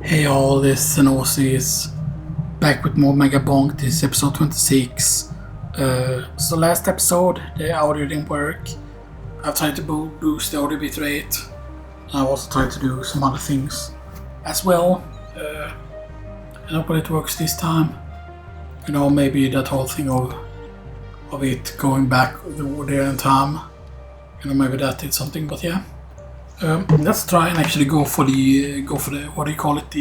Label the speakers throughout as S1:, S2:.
S1: Hey all, this is Xenoxis, back with more Megabonk. This is episode 26. So last episode, the audio didn't work. I've tried to boost the audio bitrate. I've also tried to do some other things as well. And hopefully it works this time. You know, maybe that whole thing of it going back there in time. You know, maybe that did something, but yeah. Let's try and actually go for the what do you call it,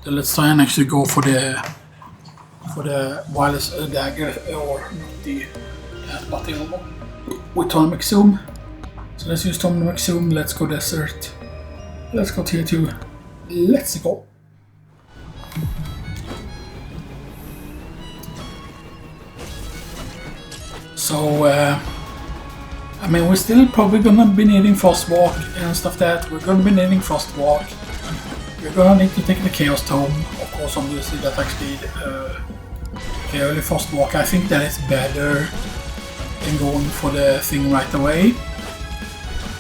S1: let's try and actually go for the wireless dagger, or not the but with Tony McZoom. So let's use Tome McZoom. Let's go Desert. Let's go tier 2. Let's go. So I mean, we're still probably gonna be needing Frost Walk and stuff that. We're gonna be needing Frost Walk. We're gonna need to take the Chaos Tome, of course, obviously, the attack speed. Okay, early Frost Walk, I think that is better than going for the thing right away.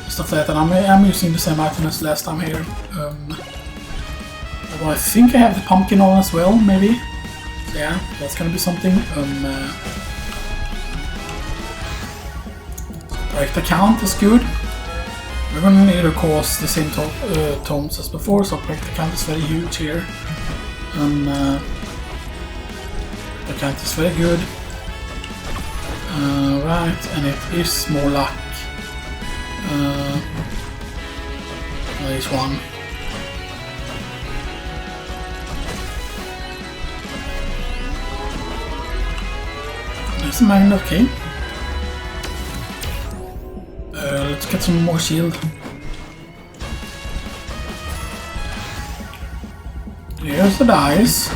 S1: Stuff like that, and I'm using the same item as last time here. Although I think I have the pumpkin on as well, maybe. So yeah, that's gonna be something. Projectile count is good. We're gonna need, of course, the same tomes as before, so projectile count is very huge here. The count is very good. Right, and it is more luck. There is one. There's a magnet, okay. Let's get some more shield. Here's the dice.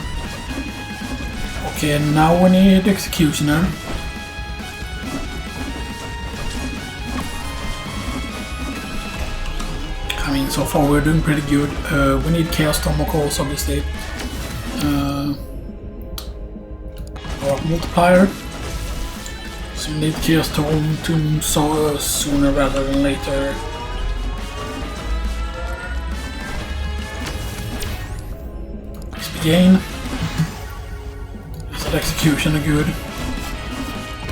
S1: Okay, now we need the Executioner. I mean, so far we're doing pretty good. We need Chaos Tome, of course, obviously. Or multiplier. So we need Chaos Tome to sooner rather than later. XP gain. Is that Executioner good?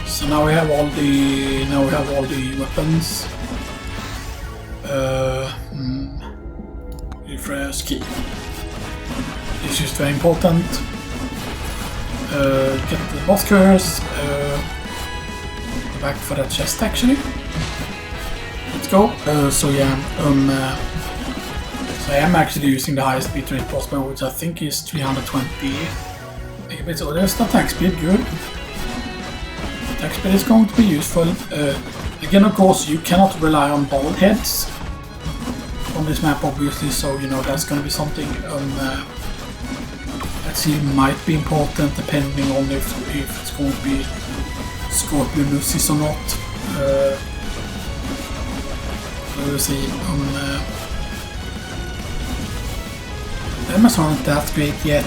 S1: So now we have all the weapons. Refresh key. It's just very important. Get the boss curse. Back for that chest actually. Let's go. So yeah, so I am actually using the highest bitrate possible, which I think is 320 megabits. Oh, there's the attack speed, good. Attack speed is going to be useful. Again, of course, you cannot rely on bald heads on this map, obviously, so you know that's going to be something that might be important depending on if it's going to be Scorpion Lucis or not. We'll see. Damage aren't that great yet.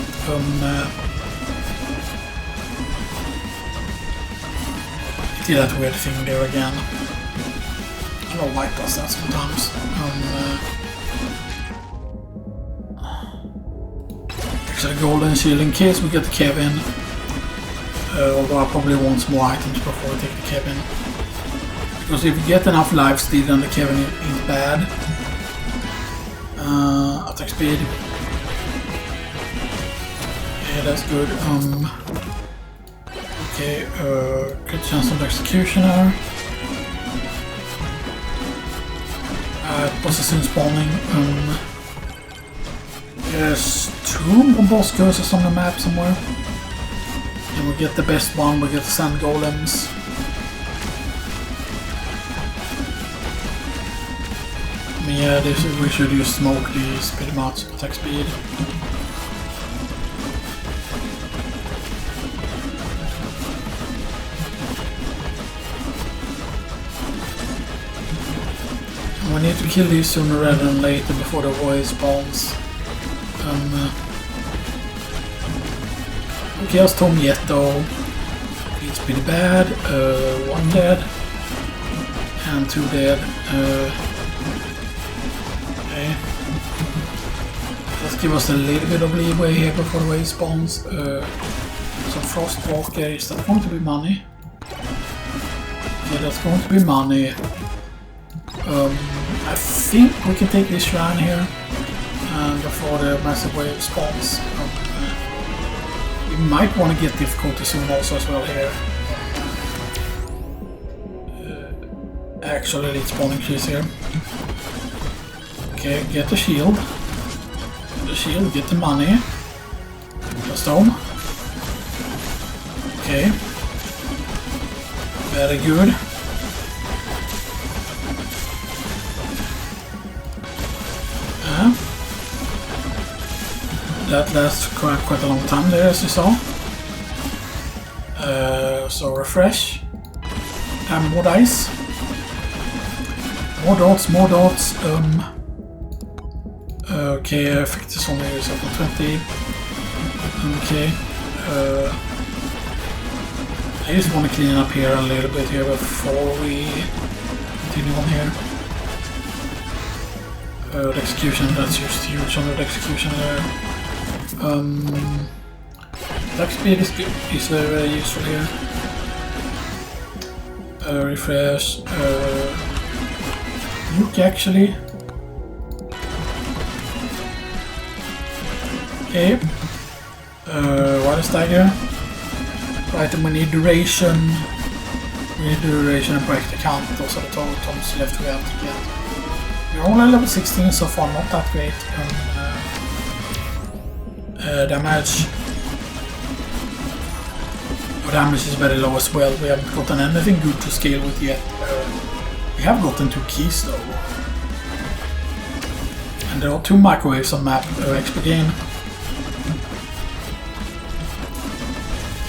S1: It did that weird thing there again. I don't know why it does that sometimes. Actually, golden shield in case we get the Kevin. Although I probably want some more items before I take the Kevin. Because if you get enough lifesteal, then the Kevin is bad. Attack speed. Yeah, that's good. Okay, good chance of Executioner. Bosses soon spawning. There's 2 more boss curses on the map somewhere. And we get the best one, we get the sand golems. I mean, yeah, we should use smoke these pretty much, attack speed. And we need to kill these sooner rather than later before the voice spawns. Chaos Tome yet though. It's pretty bad. 1 dead. And 2 dead. Okay. give us a little bit of leeway here before the wave spawns. So Frostwalker, is that going to be money? Yeah, that's going to be money. I think we can take this shrine here before the massive wave spawns. We might want to get difficulty soon also as well here. Actually, let's spawn increase here. Okay, get the shield. Get the shield, get the money. The stone. Okay. Very good. That lasts quite a long time there, as you saw. So refresh. And more dice. More dots, more dots. Okay, effect is only set on 20. Okay. I just want to clean up here a little bit here before we continue on here. The execution, that's just huge on the execution there. Attack speed is very useful here. Refresh. Nuke actually. Okay. Water stagger. Right, and we need duration. We need duration and break the count. Those are the tomes left we have to get. We're only level 16 so far, not that great. Damage. Our damage is very low as well. We haven't gotten anything good to scale with yet. We have gotten 2 keys though. And there are 2 microwaves on map. XP gain.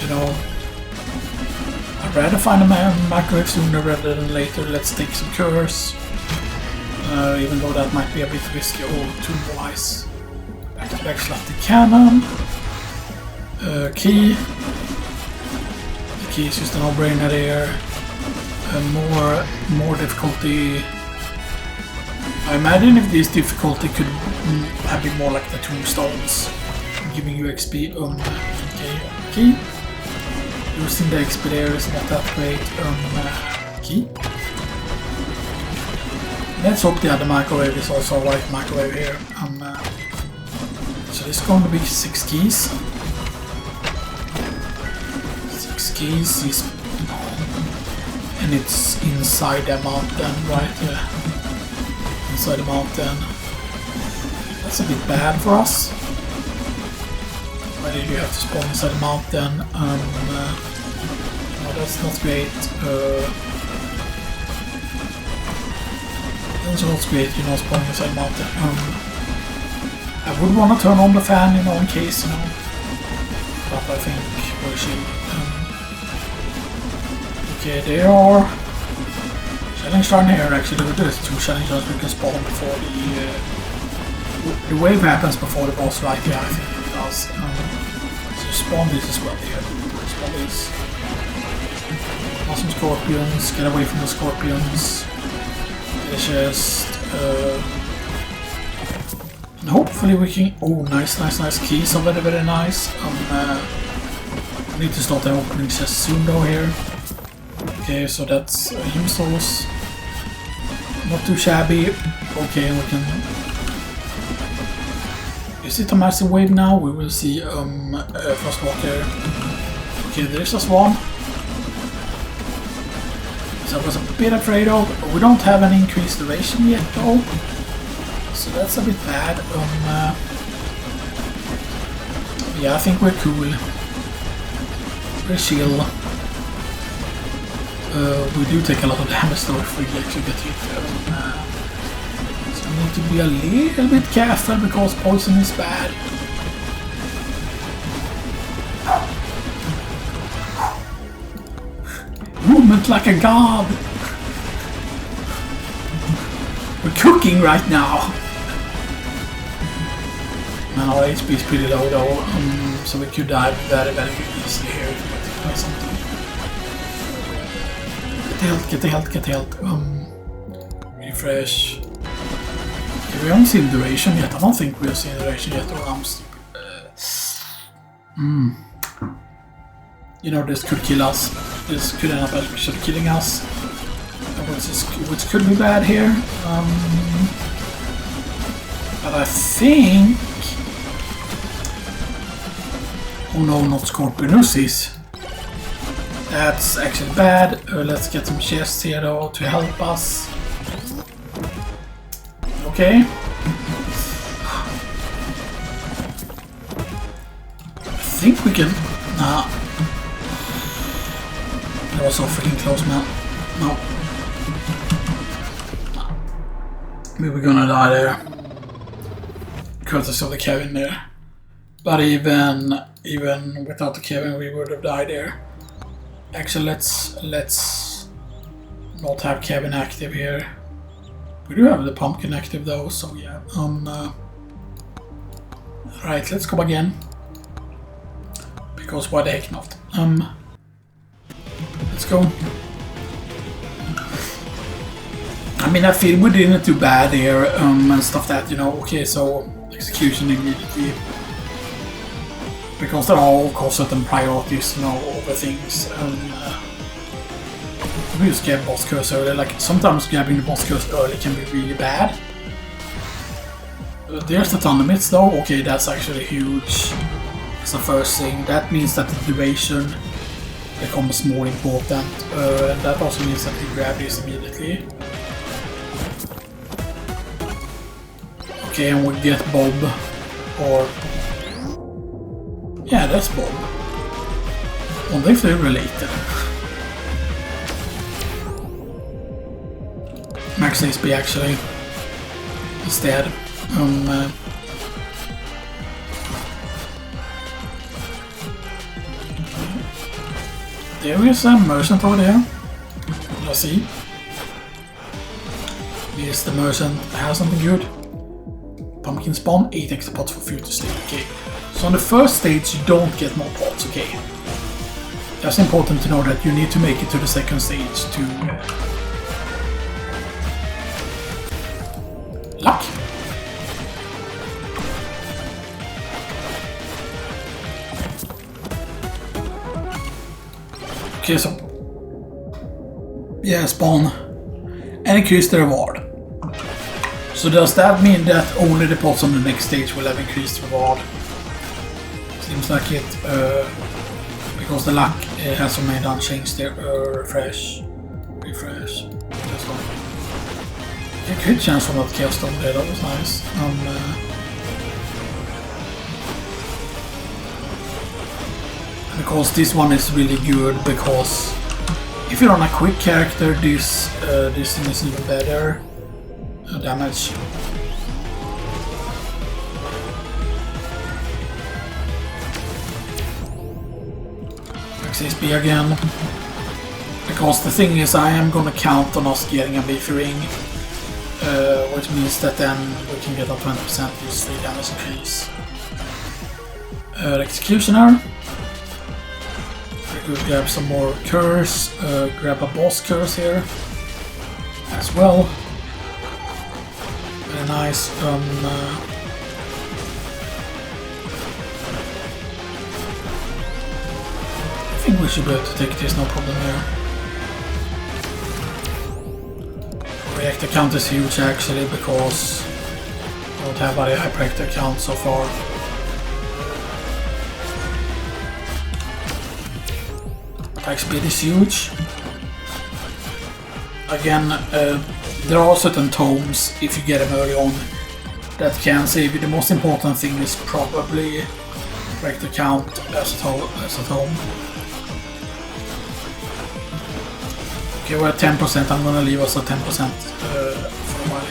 S1: You know, I'd rather find a microwave sooner rather than later. Let's take some cures. Even though that might be a bit risky or too wise. Back slot the cannon. Key. The key is just a no-brainer there. More difficulty. I imagine if this difficulty could have been more like the tombstones, giving you XP. Okay. Key. Using the XP there is not that great. Key. Let's hope the other microwave is also a white microwave here. So this is going to be 6 keys. 6 keys is, and it's inside the mountain, right? Yeah. Inside the mountain. That's a bit bad for us. Why did you have to spawn inside the mountain? No, that's not great. That's not great, you know, spawning inside the mountain. I would want to turn on the fan, you know, in case, you know. But I think we should. Okay, there are challenge turn here. Actually, there's 2 challenge turns we can spawn before the wave happens before the boss, right? Yeah, I think it does. So spawn this as well here. Spawn this. Awesome scorpions. Get away from the scorpions. Get a chest. And hopefully we can... Oh, nice. Keys are very nice. I need to start the opening chest soon though here. Okay, so that's Himsos. Not too shabby. Okay, we can... Is it a massive wave now? We will see Frostwalker. Okay, there's a swan. So I was a bit afraid of. We don't have an increased duration yet though. So that's a bit bad. Yeah, I think we're cool. We're chill. We do take a lot of damage though if we actually get hit. So we need to be a little bit careful because poison is bad. Movement like a god! We're cooking right now! And our HP is pretty low though, so we could die very easily here if we get to something. Get the health. Refresh. Okay, we haven't seen duration yet. I don't think we've seen duration yet, or I'm stupid. You know, this could kill us. This could end up actually killing us. Which could be bad here. But I think... Oh no, not Scorpionuses. That's actually bad. Let's get some chests here though to help us. Okay. I think we can... Nah. That was so freaking close, man. No. We were gonna die there. Courtesy of the cabin there. But even without the cabin, we would have died there. Actually, let's not have cabin active here. We do have the pumpkin active though, so yeah. Right, let's go again. Because why the heck not? Let's go. I mean, I feel we didn't do bad here, and stuff that, you know. Okay, so execution immediately. Because there are all course certain priorities, you know, over things. We just get boss curse early. Like, sometimes grabbing the boss curse early can be really bad. There's the thundermits though. Okay, that's actually huge. It's the first thing. That means that the duration becomes more important. And that also means that we grab this immediately. Okay, and we get Bob. Or... yeah, that's Bob. I wonder if they're related. Max HP actually. Instead. There is a merchant over there. Let's see. Is the merchant has something good? Pumpkin spawn, 8 extra pots for future stage. Okay. So on the first stage you don't get more pots, okay. That's important to know that you need to make it to the second stage to... luck! Okay, so... yeah, spawn. And increase the reward. So does that mean that only the pots on the next stage will have increased reward? Seems like it, because the luck has remained unchanged there. Refresh. Just like a good chance for that chaos stone there, that was nice. Because this one is really good, because if you're on a quick character, this thing is even better. Damage. Max HP again. Because the thing is, I am gonna count on us getting a beefy ring, which means that then we can get a 20% use 3 damage increase. Executioner. We could grab some more curse, grab a boss curse here as well. Very nice. I think we should be able to take this, no problem here. Reactor count is huge actually, because I don't have very high reactor count so far. Attack speed is huge. Again, there are certain tomes, if you get them early on, that can save you. The most important thing is probably reactor count as a tome. Okay, we're at 10%. I'm gonna leave us at 10% for a while.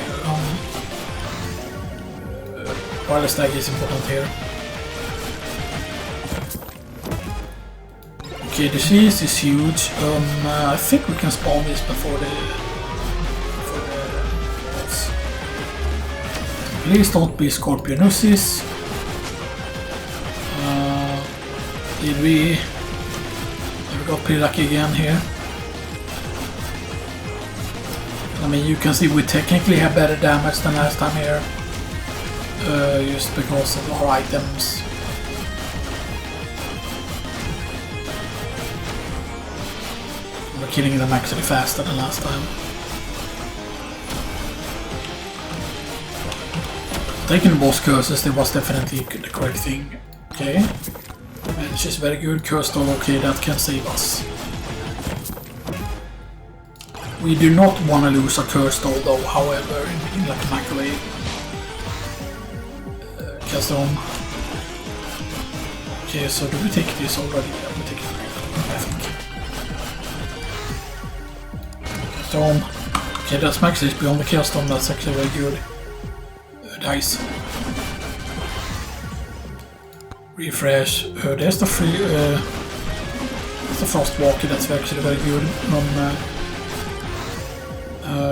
S1: Wireless tag is important here. Okay, the cheese is huge. I think we can spawn this before the boss. Please don't be Scorpionuses. We got pretty lucky again here. I mean, you can see we technically have better damage than last time here. Just because of our items. We're killing them actually faster than last time. Taking the boss curses, it was definitely the correct thing. Okay. Bench is very good, curse doll, okay, that can save us. We do not want to lose a curse doll though, however, in like a microwave. Cast on. Okay, so do we take this already? Yeah, we take it, I think. Cast on. Okay, that's max HP on the cast on, that's actually very good. Dice. Refresh. There's the free. There's the frost walker. That's actually very good.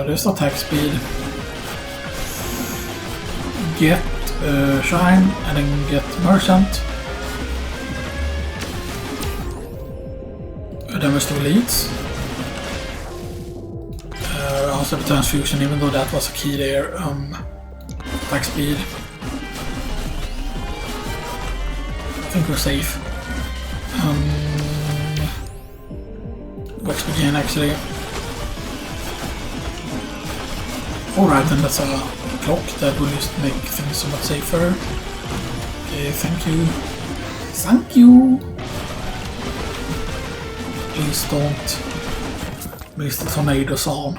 S1: There's the attack speed. Get shine and then get merchant. Damage to elites. Also the transfusion, even though that was a key there. Attack speed. I think we're safe. Wax begin actually. Alright, then that's a clock that will just make things so much safer. Okay, thank you. Thank you! Please don't miss the tornadoes on.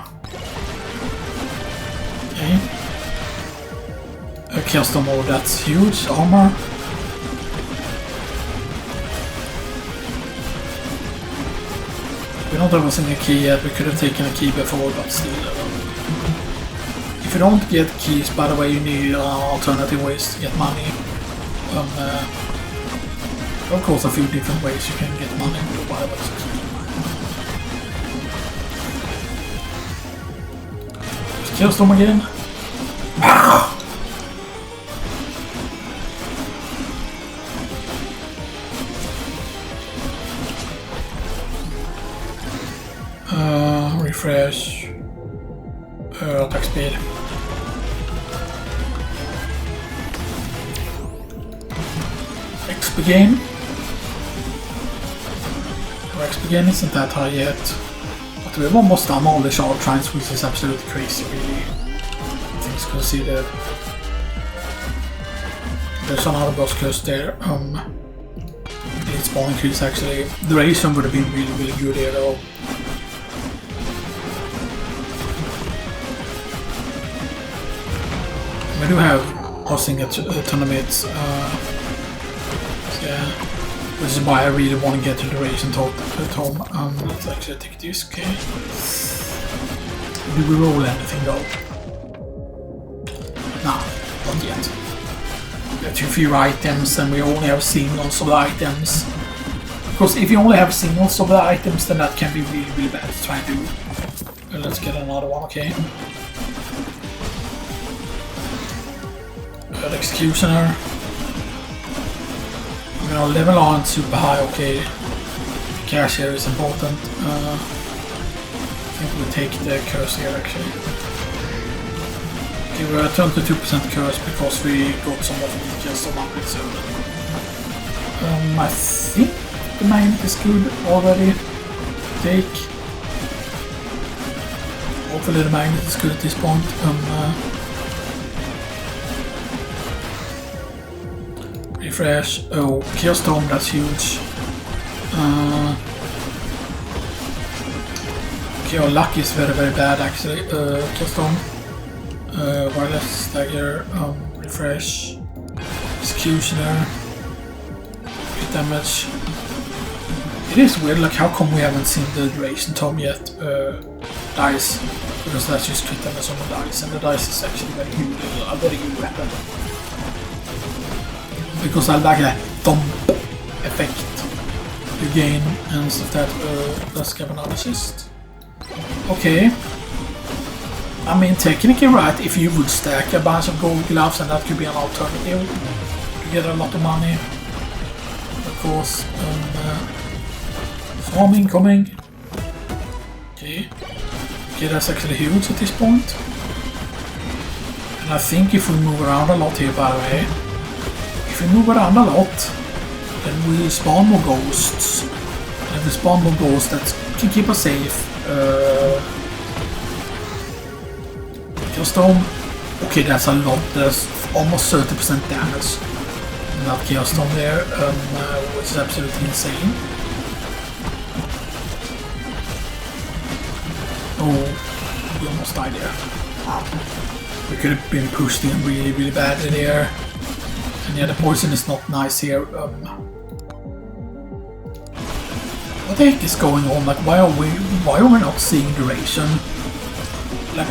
S1: Okay. A custom mode, that's huge. Armor. We don't have a single key yet, we could have taken a key before, but still. If you don't get keys, by the way, you need alternative ways to get money. Of course, a few different ways you can get money with the wild. Just kill them again. Refresh. Attack speed. XP gain. Our XP gain isn't that high yet. But we have almost done all the shard shrines, which is absolutely crazy, really. Things considered. There's another boss curse there. It's spawn increase actually. Duration would have been really, really good here though. We do have hosting at tournaments, yeah, which is why I really want to get to the duration tome. Let's actually take this, okay. Do we roll anything though? Nah, not yet. We have too few items and we only have singles of the items. Because if you only have singles of the items, then that can be really, really bad to try and do. Well, let's get another one, okay. Executioner. You know, level aren't super high, okay. Cash here is important. I think we'll take the curse here actually. Okay, we're at 22% curse because we got some of the just on it, so I think the magnet is good already. Take. Hopefully the magnet is good at this point. Refresh. Oh, Chaos Tome, that's huge. Okay, our luck is very, very bad actually. Chaos Tome. Wireless Stagger. Refresh. Executioner. Crit damage. It is weird, like how come we haven't seen the duration tome yet? Dice. Because that's just crit damage on the dice, and the dice is actually very good, a very good weapon. Because I like that thump effect you gain and stuff that let's get another assist. Okay. I mean technically right, if you would stack a bunch of gold gloves and that could be an alternative to get a lot of money. Of course. Swarm incoming. Okay. Okay, that's actually huge at this point. And I think if we move around a lot here, by the way, if we move around a lot, then we spawn more ghosts. And if we spawn more ghosts, that can keep us safe. Chaos. Okay, that's a lot. There's almost 30% damage in that Chaos Stone there, which is absolutely insane. Oh, we almost died there. We could have been pushed in really, really badly there. And yeah, the poison is not nice here. What the heck is going on? Like, why are we not seeing duration? Like,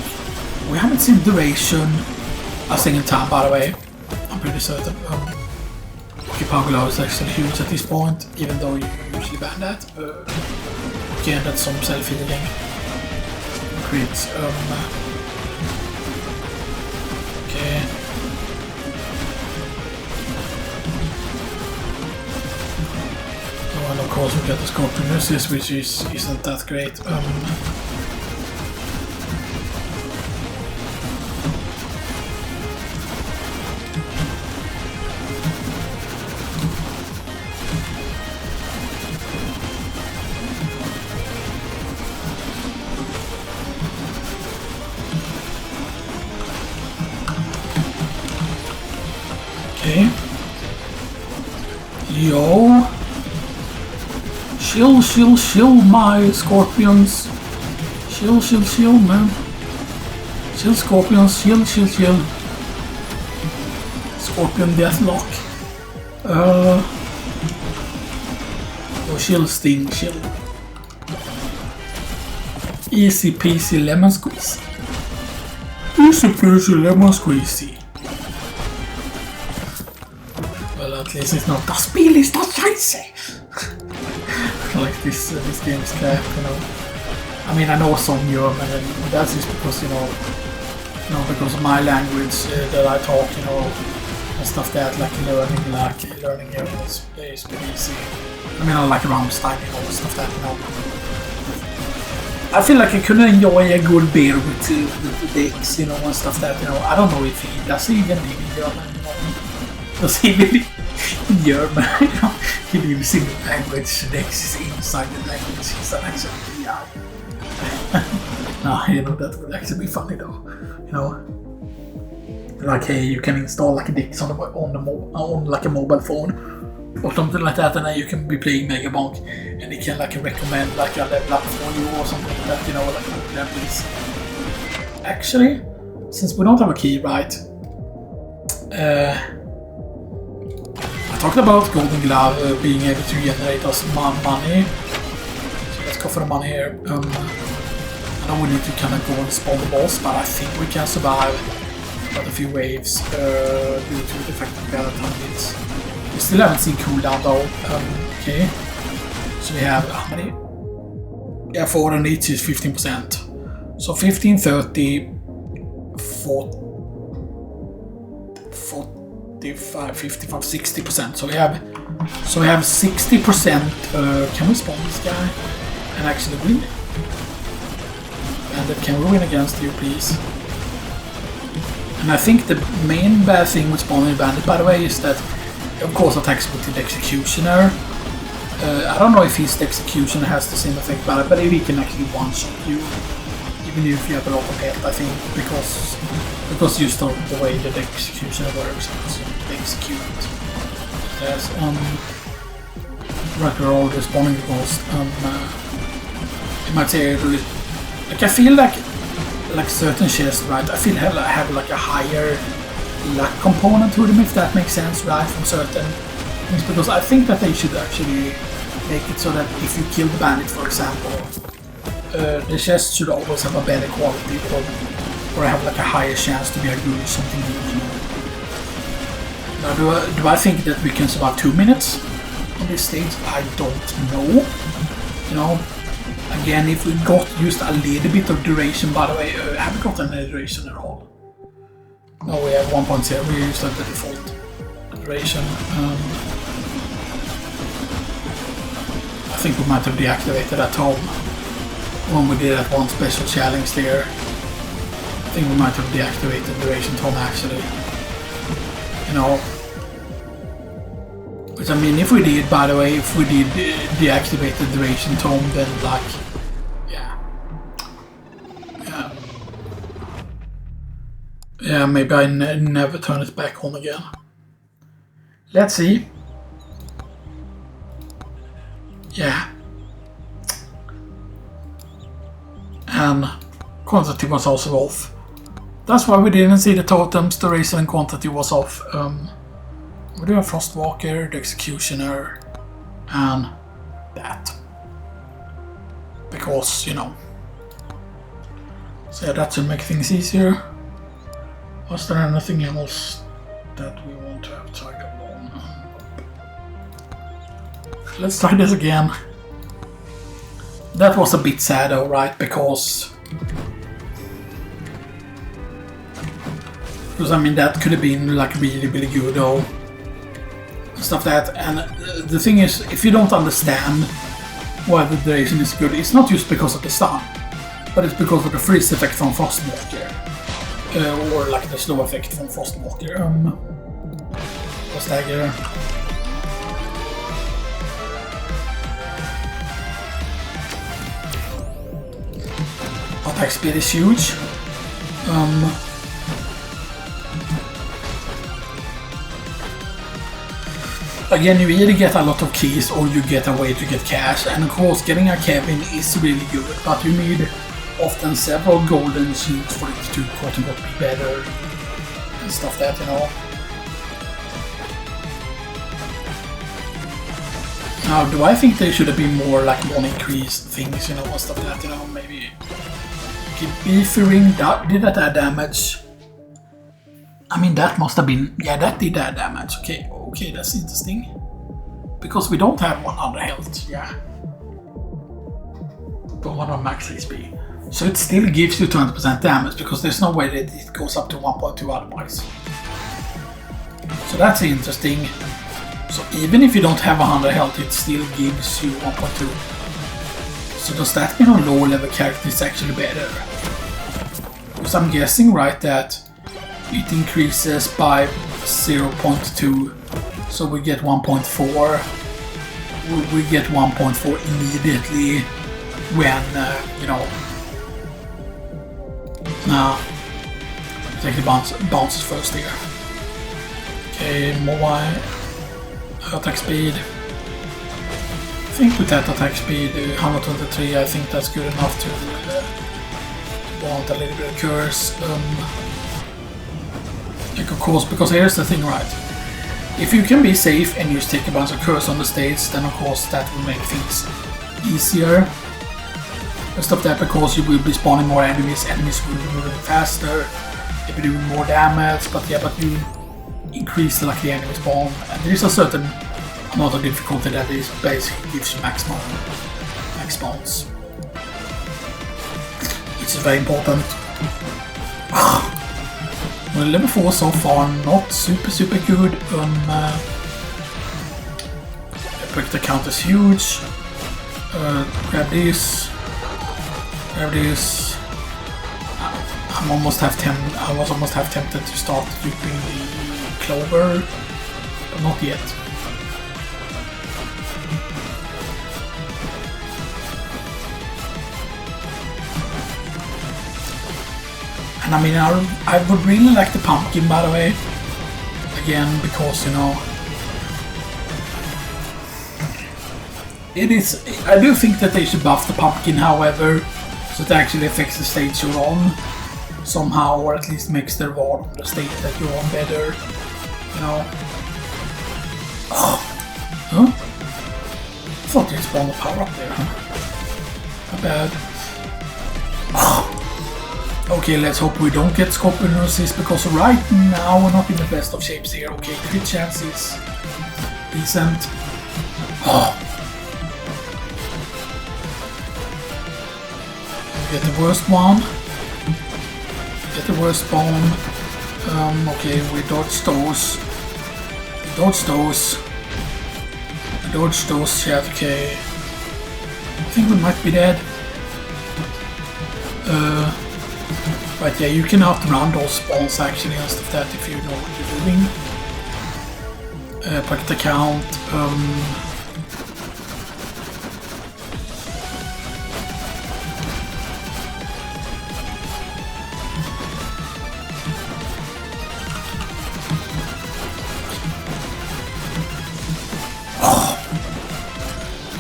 S1: we haven't seen duration a single time, by the way. I'm pretty certain. Okay, power glow is actually huge at this point, even though you usually ban that. Again, that's some self-healing. Crits. Okay. Oh, and of course we get the Scorpion Resist, which isn't that great. Okay. Yo. Chill, my scorpions. Chill, man. Chill, scorpions, chill. Scorpion deathlock. Oh, chill, sting, chill. Easy peasy lemon squeeze. Easy peasy lemon squeezy. Well, at least it's not das Spiel ist das Scheiße. Like this game is crap, you know. I mean, I know some German, and that's just because, you know, because of my language that I talk, you know, and stuff that, like learning German is pretty easy. I mean, I like Rammstein, you know, stuff that, you know. I feel like I could enjoy a good beer with the dicks, you know, and stuff that, you know. I don't know if he does even live in German, you know. Does he live in German, you know? He lives in the language, Dex is inside the language, he's an actually AI. No, you know, that would actually be funny though, you know. Like, hey, you can install like a Dex on like a mobile phone or something like that, and then you can be playing Megabonk, and it can like recommend like a level up for you or something like that, you know, like levels. Actually, since we don't have a key, right? I talked about Golden Glove being able to generate us money. So let's go for the money here. I know we need to kind of go and spawn the boss, but I think we can survive quite a few waves due to the fact that we got a ton of hits. We still haven't seen cooldown though. Okay. So we have how many? Yeah, 400 each is 15%. So 15, 30, 40. 55, 60%. So we have 60%. Can we spawn this guy and actually win? And can we win against you, please? And I think the main bad thing with spawning bandit, by the way, is that of course attacks with the executioner. I don't know if the executioner has the same effect, but I believe he can actually one-shot you, even if you have a lot of health. I think because just the way that the executioner works, they execute. There's right all the spawning ghost. You might say, like I feel like certain chests, right? I feel have like a higher luck component to them, if that makes sense, right? From certain things, because I think that they should actually make it so that if you kill the bandit, for example, the chest should always have a better quality, or have like a higher chance to be a good something good, you know. Now, do I think that we can survive 2 minutes on this stage? I don't know. You know, again, if we got used a little bit of duration, by the way, have we got any duration at all? No, we have 1.0. We used the default duration. I think we might have deactivated that tome. when we did that one special challenge there. I think we might have deactivated duration tome actually. You know. Which I mean, if we did, by the way, if we did deactivate the duration tome, then like, yeah, maybe I never turn it back on again. Let's see. Yeah. And quantity was also off. That's why we didn't see the totems, the duration and quantity was off. We do have Frostwalker, the Executioner, and that. Because, you know. So yeah, that should make things easier. Was there anything else that we want to have tried along? Let's try this again. That was a bit sad though, right? Because I mean, that could have been like really good though. Stuff that, and the thing is, if you don't understand why the duration is good, it's not just because of the stun, but it's because of the freeze effect from Frostwalker. Or like the slow effect from Frostwalker. Stagger. Attack speed is huge. Again, you either get a lot of keys or you get a way to get cash, and of course getting a cabin is really good, but you need often several golden sheets for it to quote-unquote be better and stuff that, you know. Now, do I think there should have been more like one increased things, you know, and stuff that, you know, maybe. Okay, beefy ring, did that add damage? I mean, that must have been, yeah, that did add damage. Okay, that's interesting. Because we don't have 100 health, yeah. But 100 max HP. So it still gives you 20% damage, because there's no way that it goes up to 1.2 otherwise. So that's interesting. So even if you don't have 100 health, it still gives you 1.2. So does that mean on lower level character it's actually better? Because I'm guessing, right, that it increases by 0.2. So we get 1.4. We get 1.4 immediately when, you know, take the bounces first here. Okay, mobile attack speed. I think with that attack speed, 123, I think that's good enough to want a little bit of curse. Like of course, because here's the thing, right? If you can be safe and just take a bunch of curse on the stage, then of course that will make things easier. And stuff that, because you will be spawning more enemies will be moving faster, you'll be doing more damage, but yeah, but you increase like the enemy spawn, and there is a certain amount of difficulty that is basically gives you maximum max spawns, which is very important. Well, level 4 so far, not super good. Projectile count is huge. Grab this. Grab this. I was almost half tempted to start duping the clover, but not yet. And I mean, I would really like the pumpkin, by the way. Again, because, you know, it is. I do think that they should buff the pumpkin, however, so it actually affects the stage you're on somehow, or at least makes the reward on the stage that you're on better. You know. Oh. Huh? I thought they spawned the power up there, huh? Not bad. Oh. Okay, let's hope we don't get Scorpion Resist, because right now we're not in the best of shapes here. Okay, crit chance is decent. Oh. Get the worst one. Get the worst bomb. Okay, we dodge those. We dodge those. We dodge those, yeah, okay. I think we might be dead. But yeah, you can outrun those spawns actually and stuff that if you know what you're doing. Pocket account.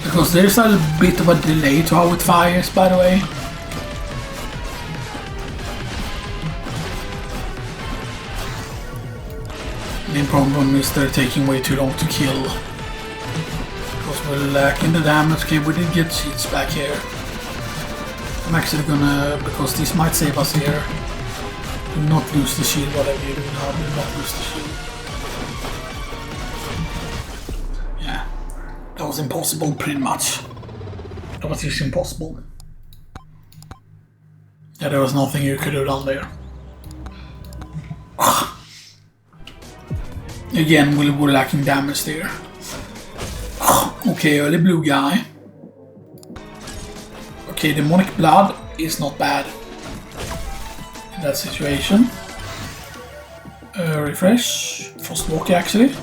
S1: Because there's a bit of a delay to how it fires, by the way. Main problem is they're taking way too long to kill. Because we're lacking the damage. Okay, we did get shields back here. I'm actually gonna, because this might save us here. Do not lose the shield, whatever you do now, do not lose the shield. Yeah, that was impossible pretty much. That was just impossible. Yeah, there was nothing you could have done there. Again, we were lacking damage there. Okay, early blue guy. Okay, demonic blood is not bad in that situation. Refresh. Frostwalker actually.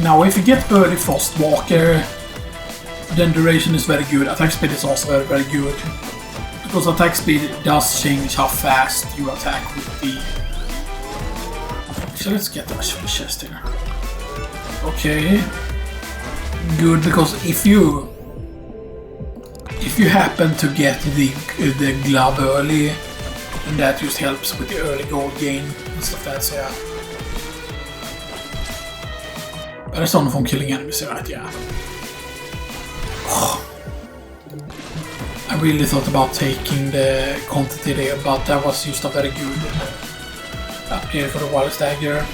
S1: Now if you get early Frostwalker, then duration is very good. Attack speed is also very, very good. Because attack speed does change how fast you attack with the... Actually, let's get the chest here. Okay. Good, because if you happen to get the glove early, then that just helps with the early gold gain and stuff like that, so yeah. But it's only from killing enemies, right? Yeah. I really thought about taking the quantity there, but that was just a very good upgrade for the wild stagger.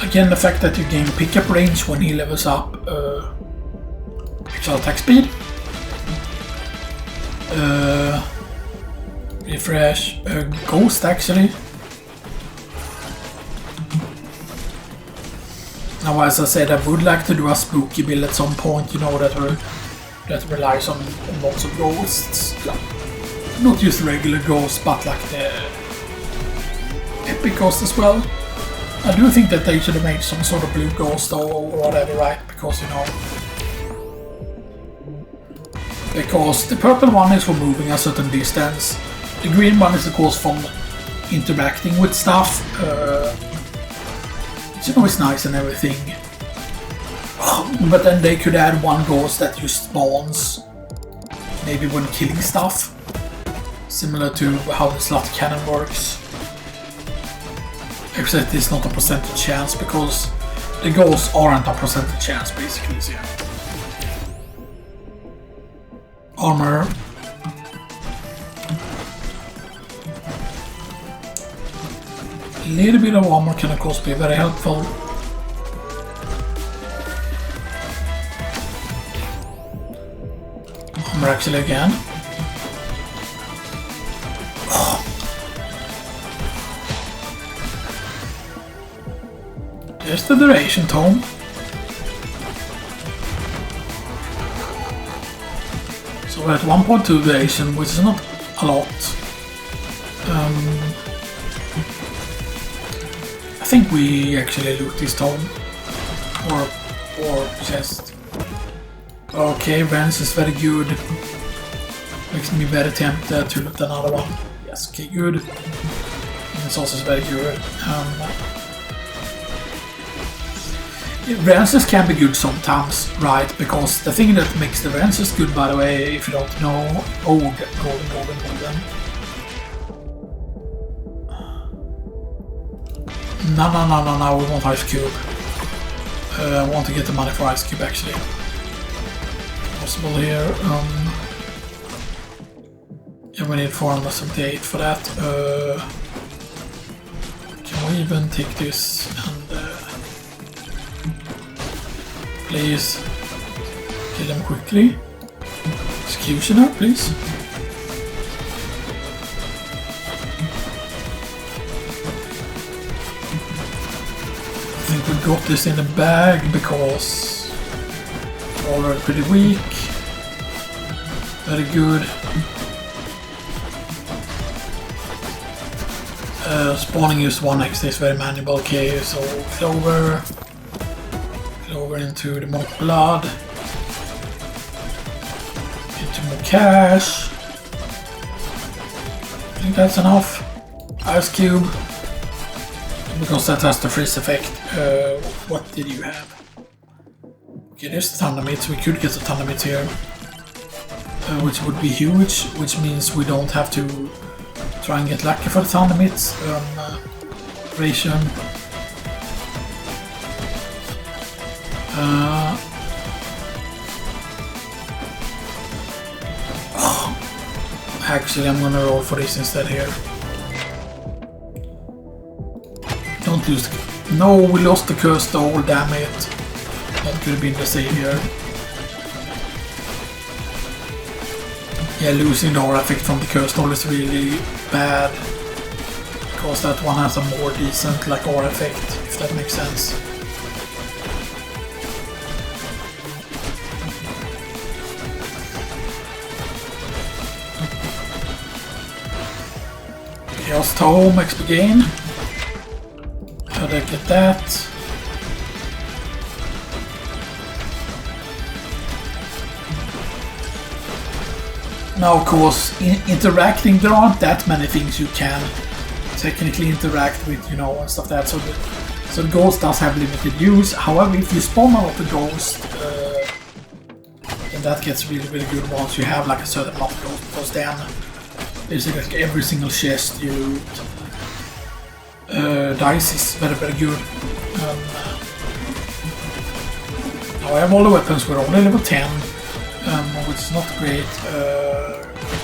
S1: Again, the fact that you gain pickup range when he levels up extra attack speed. Refresh. Ghost actually. Now, as I said, I would like to do a spooky build at some point, you know, that relies on lots of ghosts. Not just regular ghosts, but like the epic ghost as well. I do think that they should have made some sort of blue ghost or whatever, right? Because, you know... Because the purple one is for moving a certain distance. The green one is, of course, from interacting with stuff. You know, it's nice and everything, but then they could add one ghost that just spawns maybe when killing stuff, similar to how the slot cannon works, except it's not a percentage chance because the ghosts aren't a percentage chance basically. So yeah. Armor. A little bit of armor can of course be very helpful. Armor actually again. There's the duration tome. So we're at 1.2 duration, which is not a lot. I think we actually loot this tome or chest. Okay, Vance is very good. Makes me very tempted to loot another one. Yes, okay, good. And this also is very good. Vances can be good sometimes, right? Because the thing that makes the Vances good, by the way, if you don't know, golden. No, we want Ice Cube. I want to get the money for Ice Cube actually. Possible here. Yeah, we need 478 for that. Can we even take this and please kill him quickly? Executioner, please. think we got this in the bag because we're already pretty weak. Very good. Spawning use 1x is very manageable. Okay, so Clover into the monk blood, into more cash. I think that's enough. Ice cube, because that has the freeze effect. What did you have? Okay, there's the thunder meat, so we could get the thunder meat here, which would be huge, which means we don't have to try and get lucky for the thunder meats ration. Actually, I'm gonna roll for this instead here. Don't lose the... No, we lost the curse though, damn it. That could have been the savior. Yeah, losing the aura effect from the curse doll is really bad. Because that one has a more decent like aura effect, if that makes sense. Chaos Tome, XP gain. How did I get that? Now, of course, interacting, there aren't that many things you can technically interact with, you know, and stuff like that. So the ghost does have limited use. However, if you spawn out the ghost, then that gets really, really good once you have like a certain amount of ghost, because then basically like every single chest you loot dice is very, very good. Now I have all the weapons, we're only level 10, which is not great.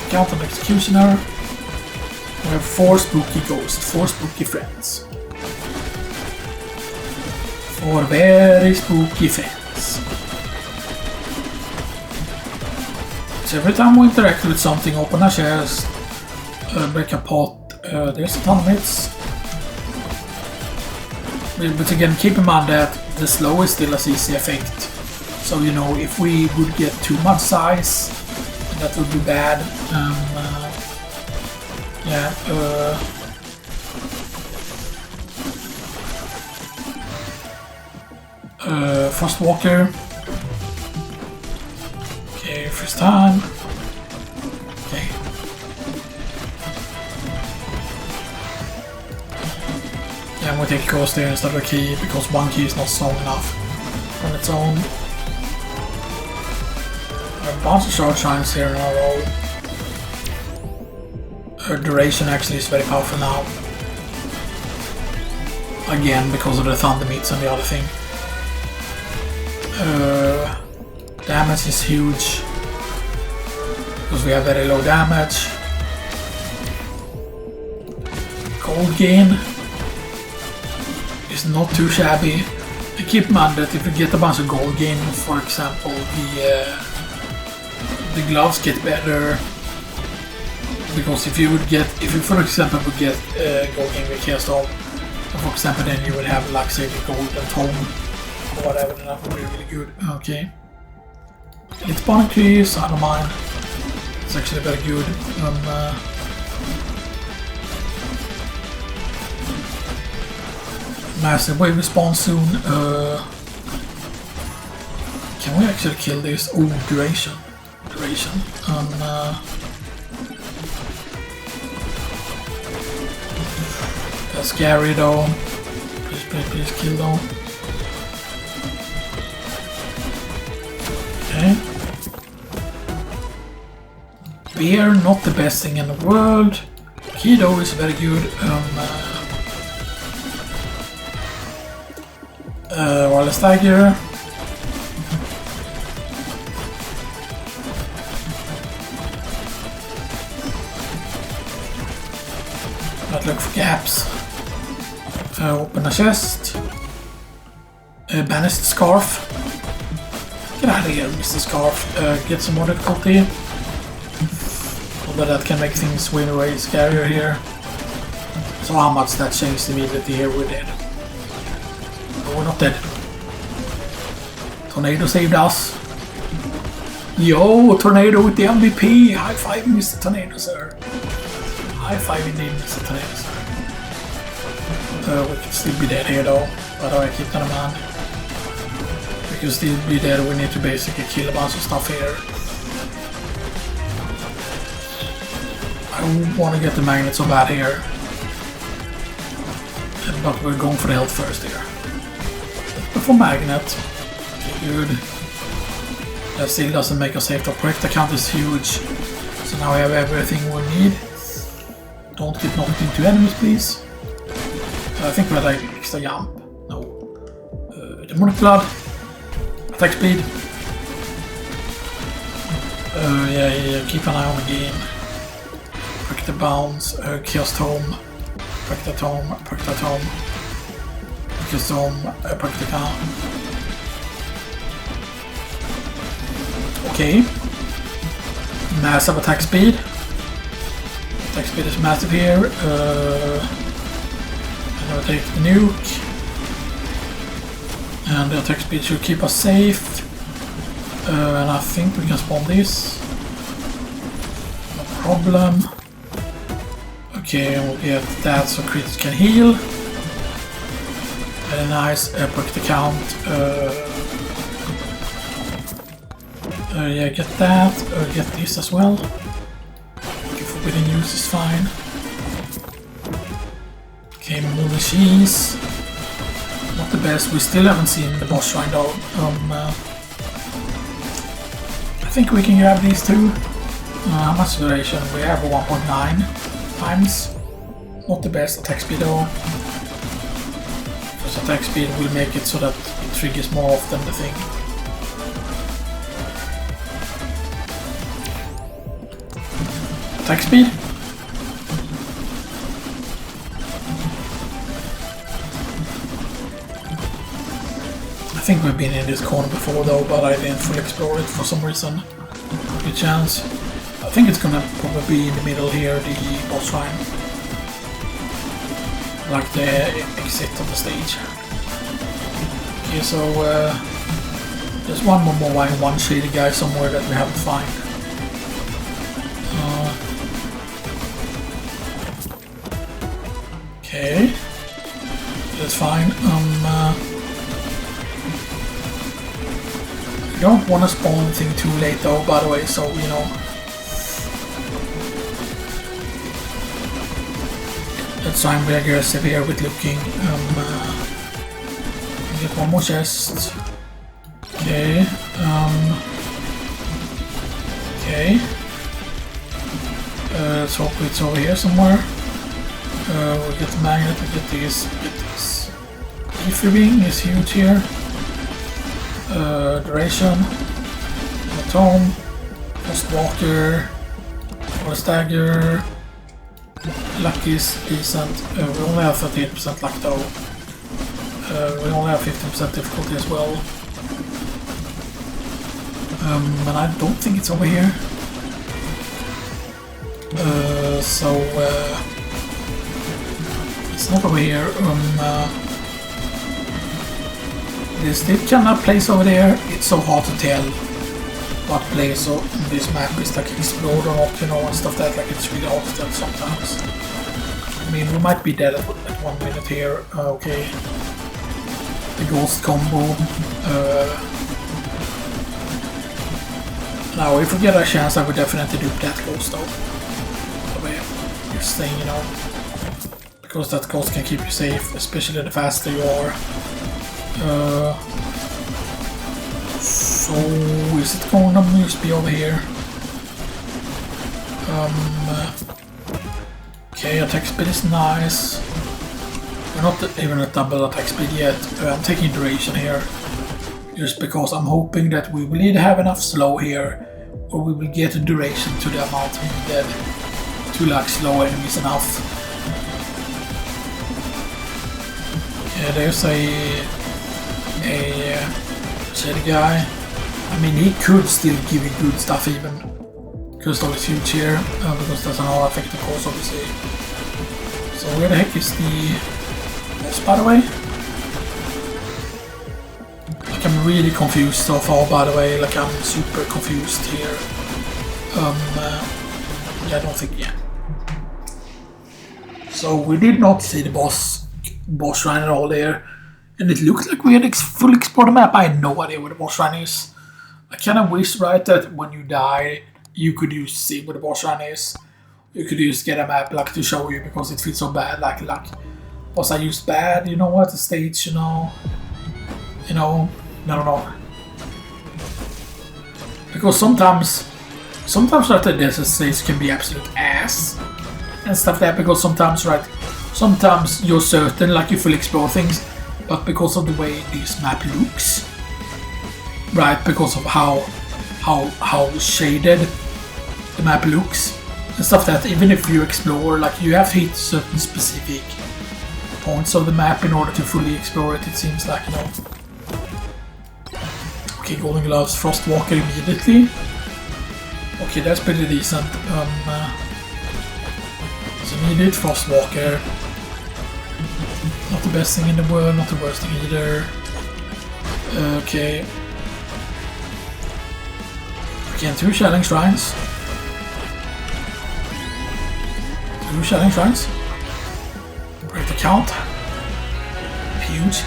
S1: Count on Executioner. We have 4 spooky ghosts, 4 spooky friends. 4 very spooky friends. So every time we interact with something, open a chest, break a pot, there's a ton of hits. But again, keep in mind that the slow is still a CC effect. So, you know, if we would get too much size, that would be bad. Frostwalker. Okay, first time. Okay. Yeah, I'm gonna take a course there instead of a key, because one key is not strong enough on its own. A bunch of short shines here in a row. Her duration actually is very powerful now. Again, because of the thunder meats and the other thing. Damage is huge, because we have very low damage. Gold gain is not too shabby. And keep in mind that if you get a bunch of gold gain, for example, the gloves get better. Because if you for example would get gold gain with Chaos Tome, for example, then you would have like say the golden tome or whatever, then that would be really good. Okay. It's spawning trees, I don't mind. It's actually very good. Massive wave respawn soon. Can we actually kill this? Oh, duration. That's scary though. Please kill though. Okay. Beer, not the best thing in the world. Keto is very good. Wireless Tiger. Let's look for gaps. Open a chest. Banish the scarf. Get out of here, Mr. Scarf. Get some more difficulty. Although that can make things way scarier here. So how much that changed immediately here we did. Oh, we're not dead. Tornado saved us. Yo, Tornado with the MVP. High five, Mr. Tornado, sir. High five indeed, Mr. Tornado, sir. We can still be dead here though, but I keep that in mind. We can still be dead, we need to basically kill a bunch of stuff here. I want to get the magnet so bad here. But we're going for the health first here. Before magnet. Okay, good. That still doesn't make us safe. The projectile count is huge. So now we have everything we need. Don't get knocked into enemies, please. I think we had like extra jump. No. Demonic blood. Attack speed. Yeah, keep an eye on the game. Projectile bounce. Chaos tome. Projectile tome. Projectile tome. Chaos tome. Projectile count. Okay. Massive attack speed. Attack speed is massive here. And I'll take the nuke. And the attack speed should keep us safe. And I think we can spawn this. No problem. Okay, and we'll get that so crits can heal. Very nice. Projectile count. Yeah, get that. Get this as well. Forbidden use is fine. Okay, moving cheese. Not the best. We still haven't seen the boss shrine though. I think we can grab these two. How much duration? We have 1.9 times. Not the best attack speed though. Because attack speed will make it so that it triggers more often the thing. Attack speed. I think we've been in this corner before though, but I didn't fully explore it for some reason. Good chance. I think it's gonna probably be in the middle here, the boss shrine. Like the exit of the stage. Okay, so there's one one shady guy somewhere that we haven't found. Okay, that's fine. I don't want to spawn anything too late though, by the way, so you know. Let's try and be aggressive here with looking. Get one more chest. Okay. Okay. Let's hope it's over here somewhere. We'll get the magnet, we'll get this. Differing is huge here. Duration. Tome. Frost walker. Or stagger. Luck is decent. We only have 38% luck though. We only have 15% difficulty as well. And I don't think it's over here. It's not over here. There's still kind of place over there. It's so hard to tell what place on this map is like explode or not, you know, and stuff that like it's really hard to tell sometimes. I mean, we might be dead at 1 minute here. Okay. The ghost combo. Now, if we get a chance, I would definitely do that ghost though. Just saying, you know. Because that ghost can keep you safe, especially the faster you are. So is it going to just be over here? Okay, attack speed is nice. We're not even at double attack speed yet. I'm taking duration here. Just because I'm hoping that we will either have enough slow here, or we will get a duration to the amount needed to like slow enemies enough. Yeah, there's a shady guy. I mean, he could still give you good stuff even. Crystal is huge here, because that's another effective course obviously. So where the heck is the boss, by the way? Like, I'm really confused so far, by the way. Like, I'm super confused here. Yeah, I don't think, yeah. So we did not see the boss shrine at all there. And it looks like we had fully explored the map. I had no idea where the boss shrine is. I kind of wish, right, that when you die, you could use see where the boss shrine is. You could just get a map like to show you because it feels so bad. Like was I used bad? You know what? The stage, you know, I don't know. Because sometimes right, the desert stage can be absolute ass and stuff like that. Because sometimes, right, sometimes you're certain like you fully explore things, but because of the way this map looks, right, because of how shaded the map looks and stuff that even if you explore, like you have to hit certain specific points of the map in order to fully explore it, it seems like, you know. Okay, golden gloves, frostwalker immediately. Okay, that's pretty decent. It's immediate frostwalker. Not the best thing in the world, not the worst thing either. Okay. Again, 2 challenge shrines. 2 challenge shrines. Break the count. Huge.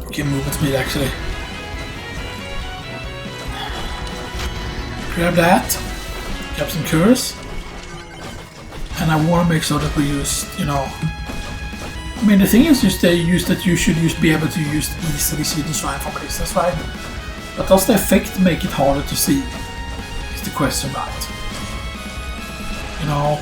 S1: Okay, movement speed actually. Grab that. Grab some cures. And I want to make sure that we use, you know. I mean, the thing is just they use that you should be able to use easily see the shrine from a distance, right? But does the effect make it harder to see? Is the question, right? You know.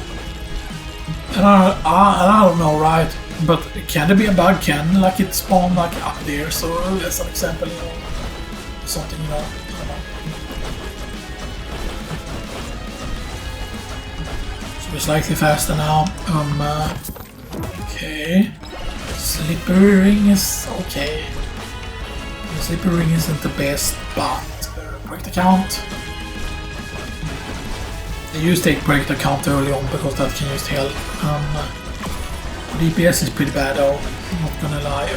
S1: And I don't know, right? But can there be a bug? Can like it spawn like up there? So as an example, you know, something, you know, I don't know. So we're slightly faster now. Okay. Slippery ring is okay. The slippery ring isn't the best, but break the count. They use take break the count early on because that can just help. DPS is pretty bad though, I'm not gonna lie.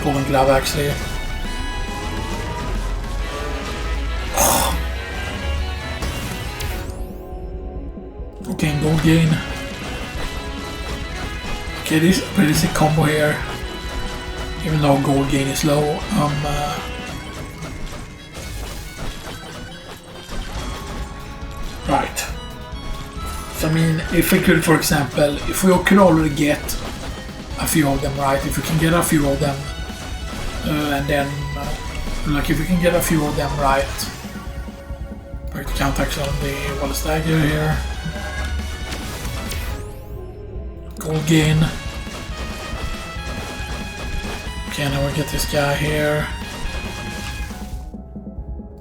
S1: Golden glove actually. Okay, gold gain. Okay, this is a pretty sick combo here. Even though gold gain is low. Right. So I mean, if we could, for example, if we could already get a few of them, right? If we can get a few of them, and then, like, if we can get a few of them right, break the count actually on the wall stagger here. Gold gain. Okay, now we get this guy here.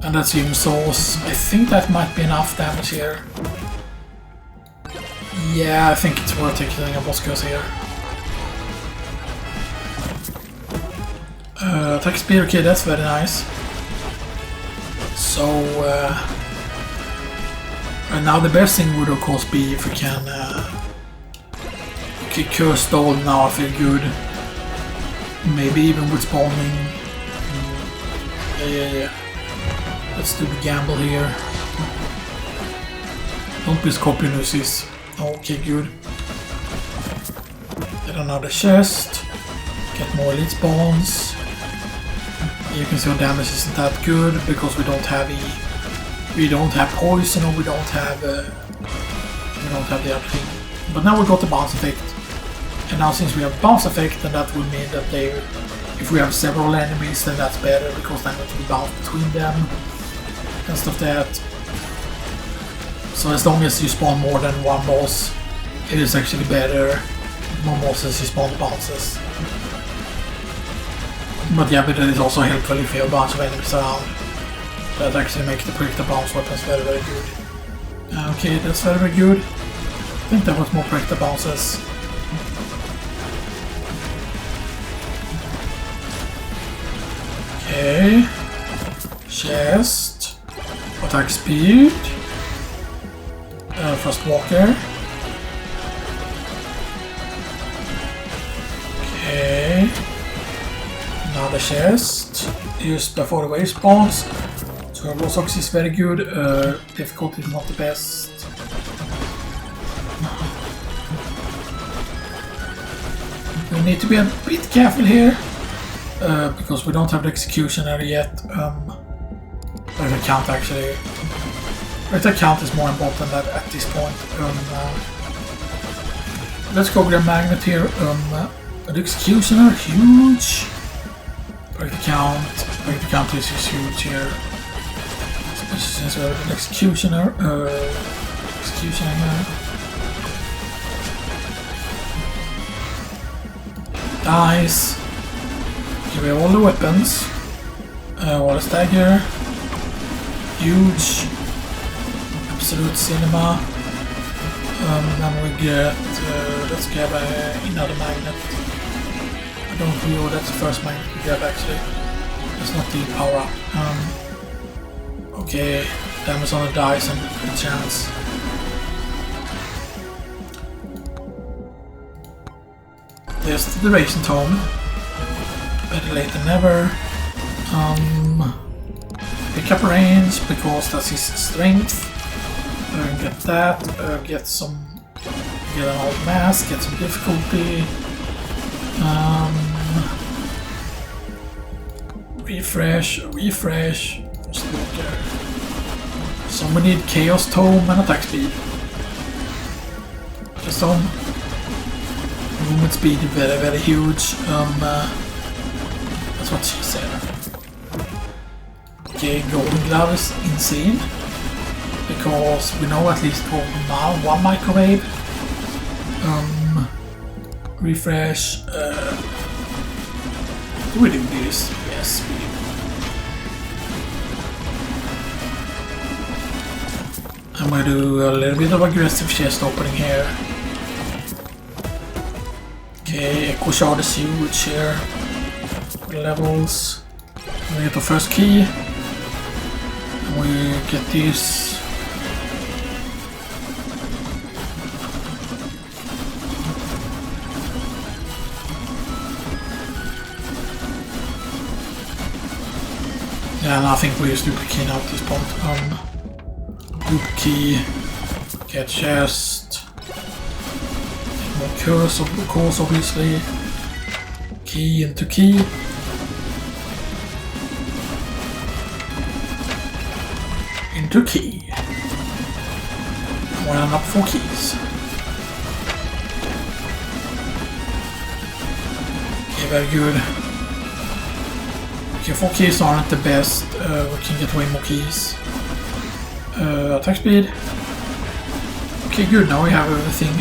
S1: And that's human sauce. I think that might be enough damage here. Yeah, I think it's worth taking a boss curse here. Attack speed, okay, that's very nice. So, right now the best thing would of course be if we can okay, curse stall now, I feel good. Maybe even with spawning. Yeah. Let's do the gamble here. Don't be Scorpionuses. Okay, good. Get another chest. Get more elite spawns. You can see our damage isn't that good because we don't have poison, or we don't have the other thing. But now we got the bounce effect. And now since we have bounce effect, then that will mean that if we have several enemies, then that's better because then we can bounce between them and stuff like that. So as long as you spawn more than one boss, it is actually better. More bosses you spawn the bounces. But yeah, but it is also helpful if you have a bunch of enemies around. That actually makes the predictable bounce weapons very, very good. Okay, that's very, very good. I think that was more predictable bounces. Okay. Chest. Attack speed. First walker. Okay. another chest just before the wave spawns. So Xenoxis is very good, difficulty is not the best. We need to be a bit careful here, because we don't have the executioner yet. But the count actually. But the count is more important at this point. Let's go with the magnet here. The executioner, huge. Break the count is huge here. Especially since we have an executioner. Executioner here. Dice. Give me all the weapons. Wall stagger. Huge. Absolute cinema. Then we get. Let's grab another magnet. I don't know that's the first magnet we grab actually. That's not the power up. Okay, damage on the dice and good chance. There's the duration tome. Better late than never. Pick up range because that's his strength. Get that. Get an old mask. Get some difficulty. Refresh. So we need chaos tome and attack speed. Just on. Movement speed is very, very huge. That's what she said. Okay, golden glove is insane. Because we know at least for now one microwave. Refresh. Do we do this? Yes, we do. I'm going to do a little bit of aggressive chest opening here. Okay, Echo Shard is huge here. Levels. We get the first key. And we get this. Yeah, and I think we use duplicate key now at this point. Duplicate key, get chest, get more curse of course obviously. Key into key. Into key. We'll end up 4 keys. Okay, very good. Okay, 4 keys aren't the best. We can get way more keys. Attack speed. Okay, good. Now we have everything.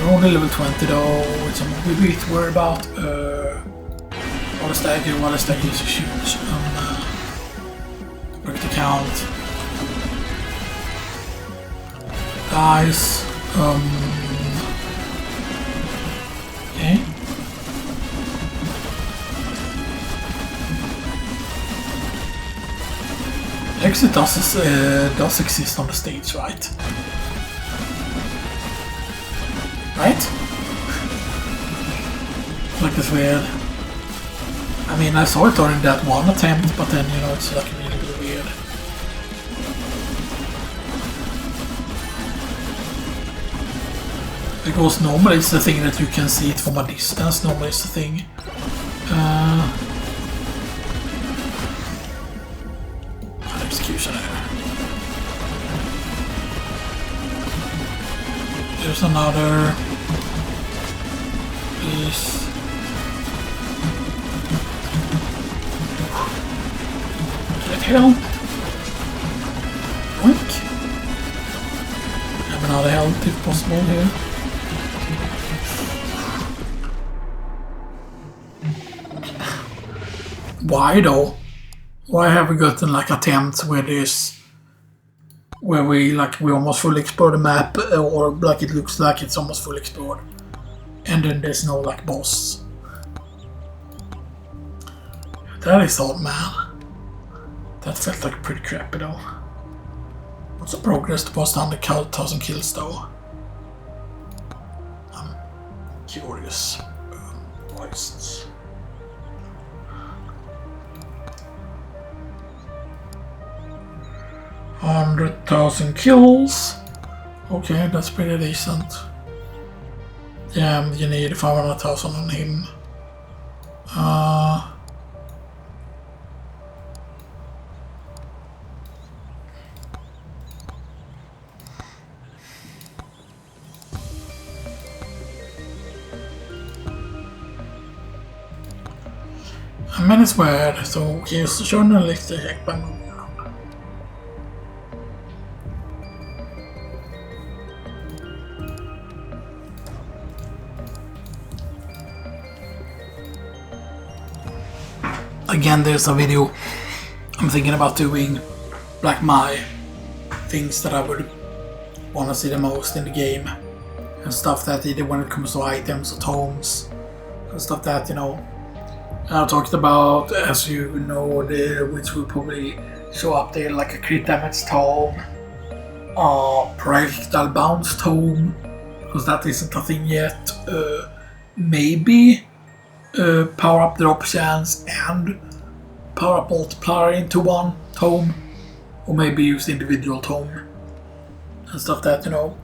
S1: We're only level 20 though, which I'm a bit worried about. While the stagger is huge. Break the count. Guys. Okay. Exit does exist on the stage, right? Right? Like it's weird. I mean, I saw it during that one attempt, but then, you know, it's like really, really weird. Because normally it's the thing that you can see it from a distance, normally it's the thing. Executioner. There's another. Please. Get help. Quick. Have another health if possible here. Why though? Why have we gotten like attempts where we almost fully explore the map, or like it looks like it's almost fully explored, and then there's no like boss? That is odd, man. That felt like pretty crappy though. What's the progress towards 100,000 kills though? I'm curious. Voices. 100,000 kills. Okay, that's pretty decent. Yeah, you need 500,000 on him. Men är svärd, så okej, så kör den lite häckband. Again, there's a video I'm thinking about doing, like my things that I would want to see the most in the game, and stuff that either when it comes to items or tomes, and stuff that, you know, I talked about, as you know, which will probably show up there, like a crit damage tome, projectile bounce tome, because that isn't a thing yet. Maybe power up drop chance and power up multiplier into one tome, or maybe use individual tome and stuff that, you know,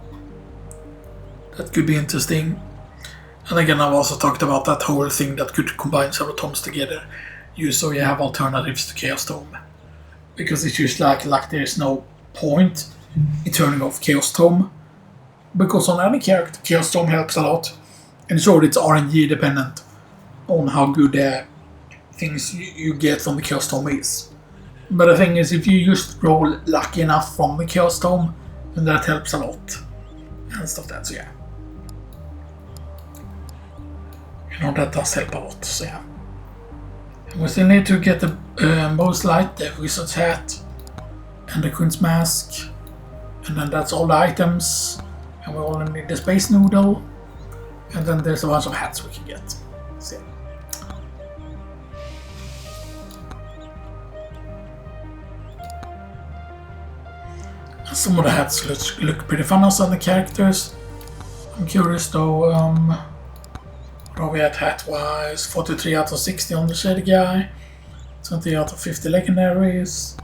S1: that could be interesting. And again, I've also talked about that whole thing that could combine several tomes together, so you have alternatives to Chaos Tome. Because it's just like there's no point in turning off Chaos Tome, because on any character, Chaos Tome helps a lot. And sure, it's RNG dependent on how good the things you get from the Chaos Tome is. But the thing is, if you just roll lucky enough from the Chaos Tome, then that helps a lot. And stuff that, so yeah. You know, that does help a lot, so yeah. And we still need to get the most light, the Wizard's Hat, and the Queen's Mask. And then that's all the items. And we only need the Space Noodle. And then there's a bunch of hats we can get. So yeah. Some of the hats look pretty fun as on the characters. I'm curious though, what are we at hat-wise? 43 out of 60 on the Shady Guy. 20 out of 50 legendaries.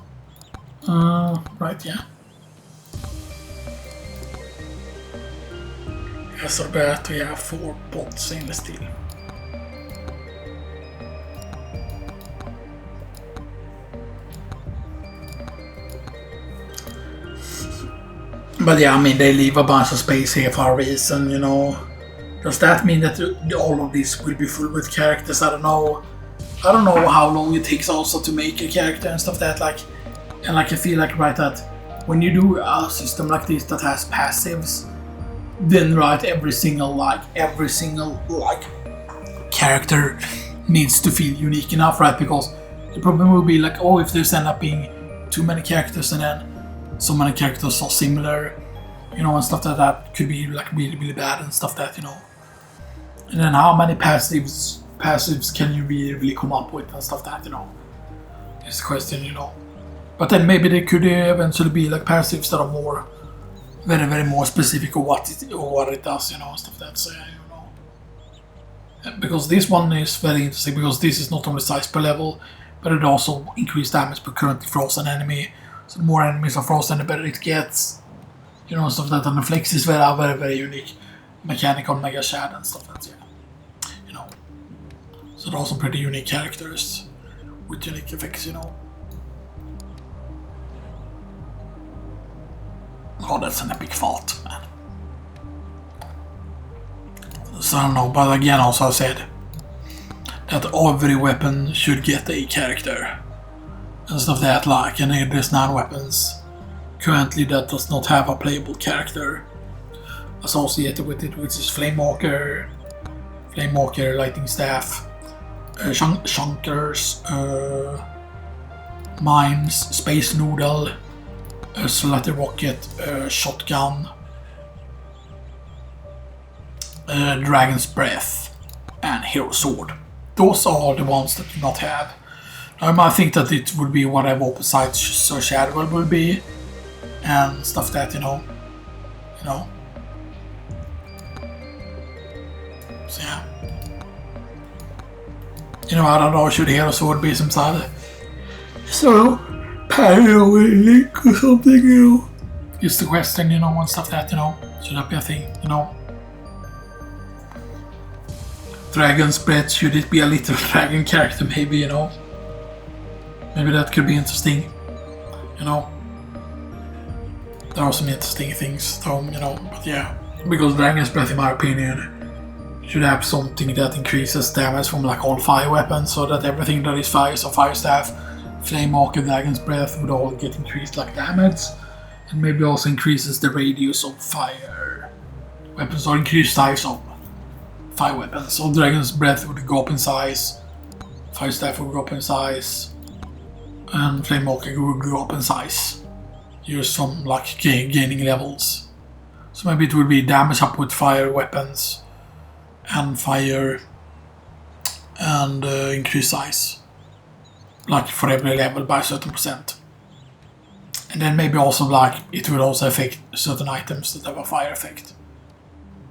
S1: Right, yeah. As of that, we have 4 bots in the steel. But yeah, I mean, they leave a bunch of space here for a reason, you know. Does that mean that all of this will be full with characters? I don't know. I don't know how long it takes also to make a character and stuff that, like, and like I feel like, right, that when you do a system like this that has passives, then right, every single character needs to feel unique enough, right? Because the problem will be like, oh, if there's end up being too many characters and then so many characters are similar, you know, and stuff like that could be like really bad and stuff that, you know. And then how many passives can you really come up with and stuff that, you know, is the question, you know. But then maybe they could eventually be like passives that are more very more specific of what it does, you know, and stuff that's, you know. Because this one is very interesting because this is not only size per level, but it also increases damage per currently frozen enemy. So the more enemies are frozen, the better it gets. You know, stuff that, and the flex is very unique mechanic on Mega Shad and stuff like that, yeah. You know. So there are some pretty unique characters with unique effects, you know. Oh, that's an epic fault, man. So I don't know, but again, also I said that every weapon should get a character and stuff that, like, and there's 9 weapons currently that does not have a playable character associated with it, which is Flamewalker, Lightning Staff, Shunkers, Mimes, Space Noodle, Slutty Rocket, Shotgun, Dragon's Breath, and Hero Sword. Those are the ones that do not have. Now, I might think that it would be whatever opposite Sir Shadwell will be, and stuff that, you know. So yeah. You know, I don't know, should Hero Sword be some side? So, I don't know, a link or something, you know. Just the question, you know, and stuff that, you know. Should that be a thing, you know? Dragon's breath, should it be a little dragon character, maybe, you know? Maybe that could be interesting, you know? There are some interesting things, though, you know, but yeah. Because Dragon's breath, in my opinion, should have something that increases damage from like all fire weapons, so that everything that is fire, so fire staff, flame walker, dragon's breath would all get increased like damage, and maybe also increases the radius of fire weapons, or increased size of fire weapons. So dragon's breath would go up in size, fire staff would go up in size, and flame walker would go up in size. Use some like gaining levels. So maybe it would be damage up with fire weapons and fire and increase size, like for every level by a certain %. And then maybe also like it will also affect certain items that have a fire effect.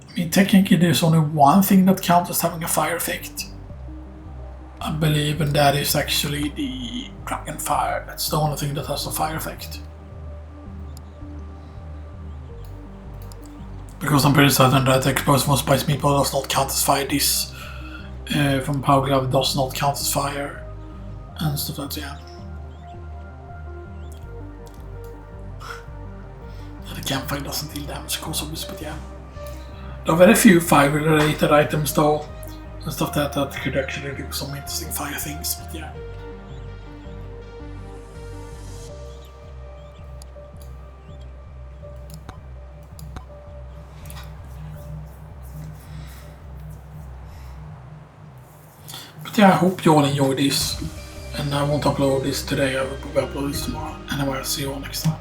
S1: I mean, technically there's only one thing that counts as having a fire effect, I believe, and that is actually the dragon fire. That's the only thing that has a fire effect. Because I'm pretty certain that exposed from Spice Meatball does not count as fire. This from Power Glove does not count as fire. And stuff like that, yeah. The campfire doesn't deal damage, of course, obviously, but yeah. There are very few fire-related items, though, and stuff that could actually do some interesting fire things, but yeah. Yeah, I hope you all enjoyed this, and I won't upload this today, I will probably upload this tomorrow, and I will see you all next time.